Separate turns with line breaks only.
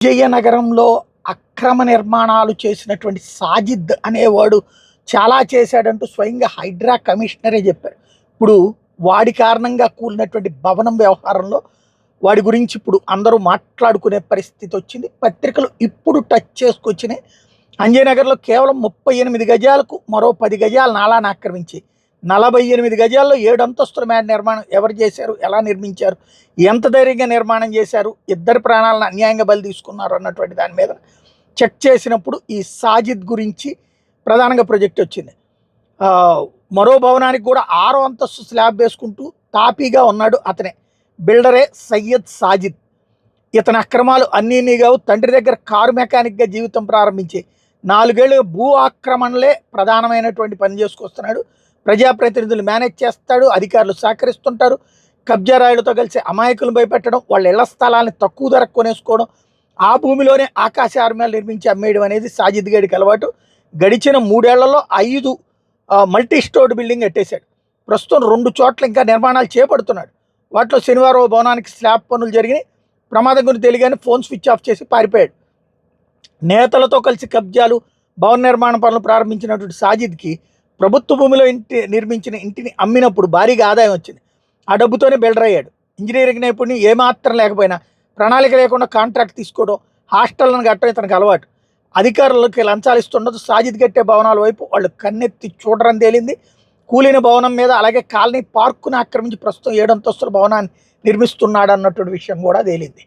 విజయనగరంలో అక్రమ నిర్మాణాలు చేసినటువంటి సాజిద్ అనేవాడు చాలా చేశాడంటూ స్వయంగా హైడ్రా కమిషనరే చెప్పారు. ఇప్పుడు వాడి కారణంగా కూలినటువంటి భవనం వ్యవహారంలో వాడి గురించి ఇప్పుడు అందరూ మాట్లాడుకునే పరిస్థితి వచ్చింది. పత్రికలు ఇప్పుడు టచ్ చేసుకొచ్చినాయి. అంజయనగర్లో కేవలం 38 గజాలకు మరో 10 గజాలు నాలాన్ని ఆక్రమించి 48 గజాల్లో 7 అంతస్తుల మేడ నిర్మాణం ఎవరు చేశారు, ఎలా నిర్మించారు, ఎంత ధైర్యంగా నిర్మాణం చేశారు, ఇద్దరు ప్రాణాలను అన్యాయంగా బలి తీసుకున్నారు అన్నటువంటి దాని మీద చెక్ చేసినప్పుడు ఈ సాజిద్ గురించి ప్రధానంగా ప్రొజెక్ట్ వచ్చింది. మరో భవనానికి కూడా 6వ అంతస్తు స్లాబ్ వేసుకుంటూ తాపీగా ఉన్నాడు. అతనే బిల్డరే సయ్యద్ సాజిద్. ఇతని అక్రమాలు అన్నీ కావు. తండ్రి దగ్గర కారు మెకానిక్గా జీవితం ప్రారంభించి 4 ఏళ్ళుగా భూ ఆక్రమణలే ప్రధానమైనటువంటి పని చేసుకొస్తున్నాడు. ప్రజాప్రతినిధులు మేనేజ్ చేస్తాడు, అధికారులు సహకరిస్తుంటారు. కబ్జా రాయులతో కలిసి అమాయకులను భయపెట్టడం, వాళ్ళ ఇళ్ల స్థలాన్ని తక్కువ ధరకు కొనేసుకోవడం, ఆ భూమిలోనే ఆకాశ ఆర్మీలు నిర్మించి అమ్మేయడం అనేది సాజిద్ గడికి అలవాటు. గడిచిన 3 ఏళ్లలో 5 మల్టీ స్టోర్డ్ బిల్డింగ్ కట్టేశాడు. ప్రస్తుతం 2 చోట్ల ఇంకా నిర్మాణాలు చేపడుతున్నాడు. వాటిలో శనివారం భవనానికి స్లాబ్ పనులు జరిగినాయి. ప్రమాదం గురించి తెలియగానే ఫోన్ స్విచ్ ఆఫ్ చేసి పారిపోయాడు. నేతలతో కలిసి కబ్జాలు, భవన నిర్మాణ పనులు ప్రారంభించినటువంటి సాజిద్కి ప్రభుత్వ భూమిలో నిర్మించిన ఇంటిని అమ్మినప్పుడు భారీగా ఆదాయం వచ్చింది. ఆ డబ్బుతోనే బిల్డర్ అయ్యాడు. ఇంజనీరింగ్ నైపుణ్యం ఏమాత్రం లేకపోయినా ప్రణాళిక లేకుండా కాంట్రాక్ట్ తీసుకోవడం, హాస్టళ్లను కట్టడం ఇతనికి అలవాటు. అధికారులకి లంచాలు ఇస్తుండదు. సాజిద్ కట్టే భవనాల వైపు వాళ్ళు కన్నెత్తి చూడడం తేలింది. కూలిన భవనం మీద అలాగే కాలనీ పార్కును ఆక్రమించి ప్రస్తుతం 7 అంతస్తుల భవనాన్ని నిర్మిస్తున్నాడు అన్నటువంటి విషయం కూడా తేలింది.